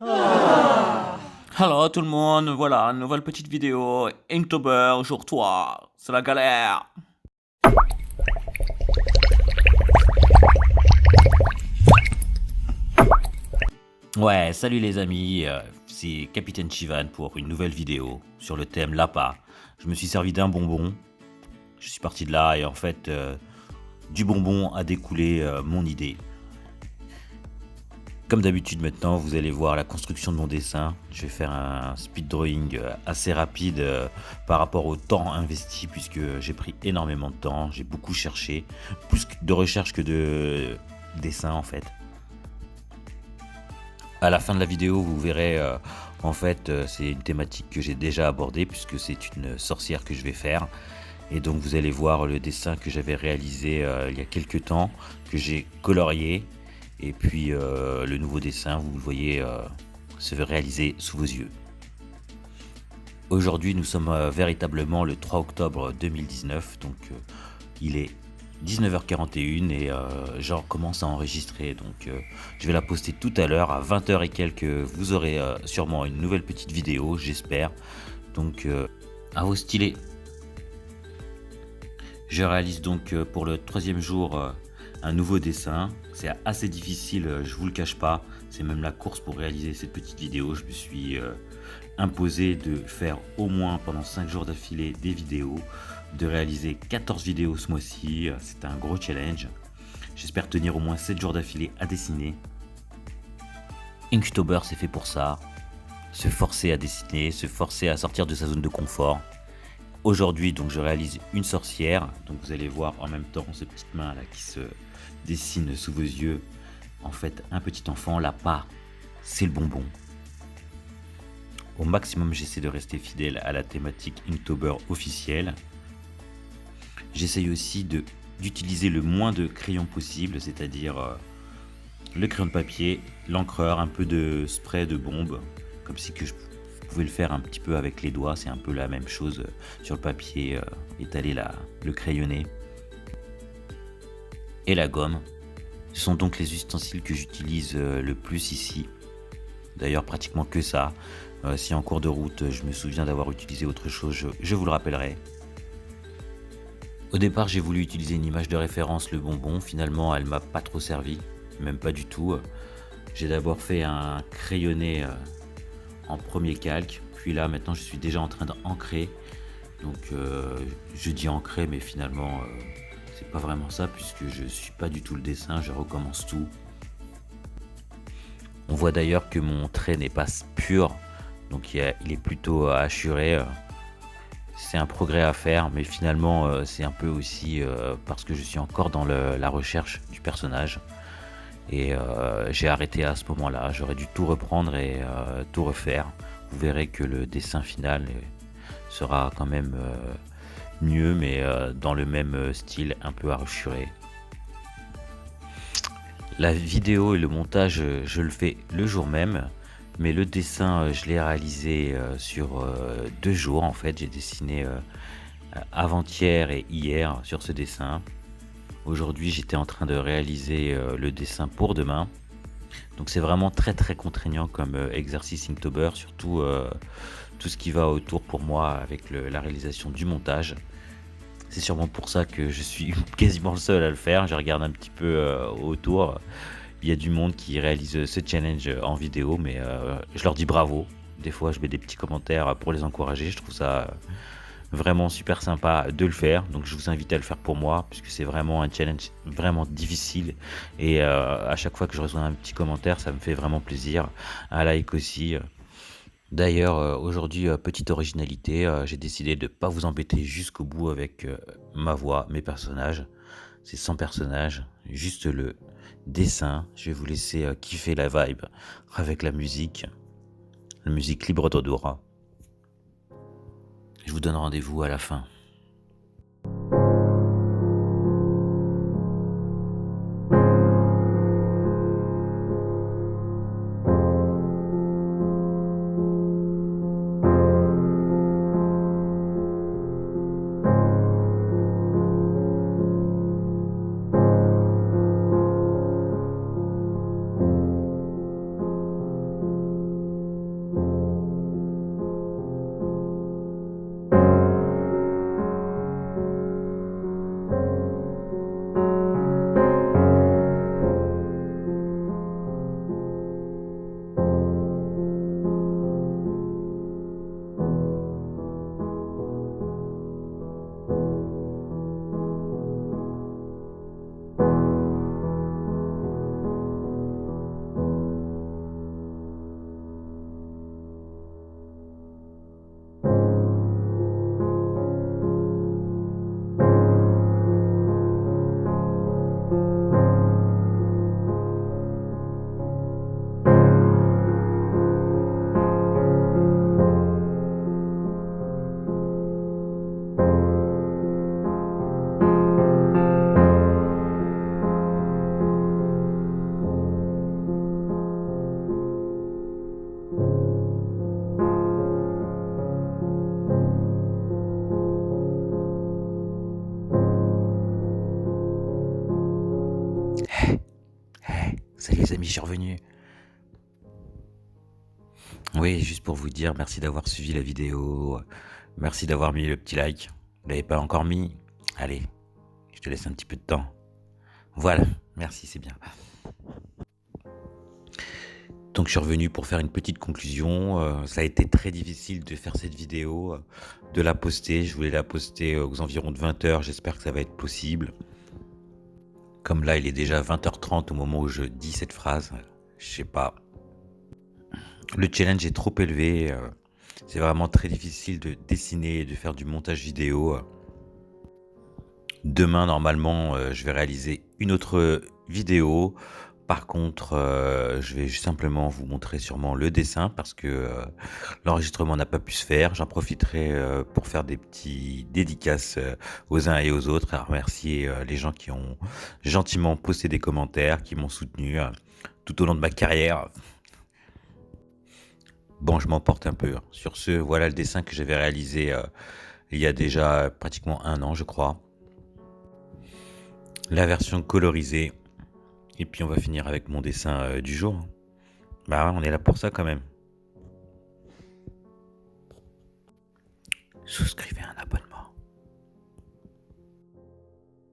Hello tout le monde, voilà, nouvelle petite vidéo, Inktober, jour 3, c'est la galère. Ouais, salut les amis, c'est Capitaine Chivan pour une nouvelle vidéo sur le thème Lapa. Je me suis servi d'un bonbon, je suis parti de là et en fait, du bonbon a découlé mon idée. Comme d'habitude maintenant, vous allez voir la construction de mon dessin. Je vais faire un speed drawing assez rapide par rapport au temps investi puisque j'ai pris énormément de temps, j'ai beaucoup cherché, plus de recherche que de dessin en fait. À la fin de la vidéo, vous verrez en fait c'est une thématique que j'ai déjà abordée puisque c'est une sorcière que je vais faire. Et donc vous allez voir le dessin que j'avais réalisé il y a quelques temps, que j'ai colorié. Et puis le nouveau dessin, vous le voyez, se réaliser sous vos yeux. Aujourd'hui, nous sommes véritablement le 3 octobre 2019, donc il est 19h41 et j'en commence à enregistrer. Donc je vais la poster tout à l'heure à 20h et quelques. Vous aurez sûrement une nouvelle petite vidéo, j'espère. Donc à vos stylés. Je réalise donc pour le troisième jour un nouveau dessin. C'est assez difficile, je vous le cache pas. C'est même la course pour réaliser cette petite vidéo. Je me suis imposé de faire au moins pendant 5 jours d'affilée des vidéos, de réaliser 14 vidéos ce mois-ci. C'est un gros challenge. J'espère tenir au moins 7 jours d'affilée à dessiner. Inktober, c'est fait pour ça. Se forcer à dessiner, se forcer à sortir de sa zone de confort. Aujourd'hui, donc, je réalise une sorcière. Donc, vous allez voir en même temps ces petites mains là qui se dessinent sous vos yeux. En fait, un petit enfant, Lapa, c'est le bonbon. Au maximum, j'essaie de rester fidèle à la thématique Inktober officielle. J'essaye aussi d'utiliser le moins de crayons possible, c'est-à-dire le crayon de papier, l'encreur, un peu de spray de bombe, comme si que je pouvais le faire un petit peu avec les doigts. C'est un peu la même chose sur le papier, étaler le crayonné. Et la gomme. Ce sont donc les ustensiles que j'utilise le plus ici. D'ailleurs, pratiquement que ça. Si en cours de route, je me souviens d'avoir utilisé autre chose, je vous le rappellerai. Au départ, j'ai voulu utiliser une image de référence, le bonbon. Finalement, elle m'a pas trop servi, même pas du tout. J'ai d'abord fait un crayonné en premier calque, puis là, maintenant, je suis déjà en train d'ancrer. Donc, je dis ancrer, mais finalement, c'est pas vraiment ça, puisque je suis pas du tout le dessin, je recommence tout. On voit d'ailleurs que mon trait n'est pas pur, donc il est plutôt hachuré. C'est un progrès à faire, mais finalement c'est un peu aussi parce que je suis encore dans la recherche du personnage. Et j'ai arrêté à ce moment-là, j'aurais dû tout reprendre et tout refaire. Vous verrez que le dessin final sera quand même mieux, mais dans le même style, un peu hachuré. La vidéo et le montage, je le fais le jour même, mais le dessin, je l'ai réalisé sur 2 jours en fait. J'ai dessiné avant-hier et hier sur ce dessin. Aujourd'hui, j'étais en train de réaliser le dessin pour demain. Donc c'est vraiment très très contraignant comme exercice Inktober, surtout tout ce qui va autour pour moi avec la réalisation du montage. C'est sûrement pour ça que je suis quasiment le seul à le faire. Je regarde un petit peu autour. Il y a du monde qui réalise ce challenge en vidéo, mais je leur dis bravo. Des fois, je mets des petits commentaires pour les encourager. Je trouve ça vraiment super sympa de le faire. Donc, je vous invite à le faire pour moi, puisque c'est vraiment un challenge vraiment difficile. Et à chaque fois que je reçois un petit commentaire, ça me fait vraiment plaisir. Un like aussi. D'ailleurs, aujourd'hui, petite originalité, j'ai décidé de ne pas vous embêter jusqu'au bout avec ma voix, mes personnages. C'est sans personnage, juste le dessin. Je vais vous laisser kiffer la vibe avec la musique libre d'odorat. Je vous donne rendez-vous à la fin. amis, je suis revenu. Oui, juste pour vous dire, merci d'avoir suivi la vidéo. Merci d'avoir mis le petit like. Vous l'avez pas encore mis? Allez, je te laisse un petit peu de temps. Voilà, merci, c'est bien. Donc je suis revenu pour faire une petite conclusion. Ça a été très difficile de faire cette vidéo, de la poster. Je voulais la poster aux environs de 20h. J'espère que ça va être possible. Comme là, il est déjà 20h30 au moment où je dis cette phrase. Je sais pas. Le challenge est trop élevé. C'est vraiment très difficile de dessiner et de faire du montage vidéo. Demain, normalement, je vais réaliser une autre vidéo. Par contre, je vais simplement vous montrer sûrement le dessin parce que l'enregistrement n'a pas pu se faire. J'en profiterai pour faire des petits dédicaces aux uns et aux autres, à remercier les gens qui ont gentiment posté des commentaires, qui m'ont soutenu tout au long de ma carrière. Bon, je m'emporte un peu. Sur ce, voilà le dessin que j'avais réalisé il y a déjà pratiquement 1 an, je crois. La version colorisée. Et puis on va finir avec mon dessin du jour. Bah ouais, on est là pour ça quand même. Souscrivez un abonnement.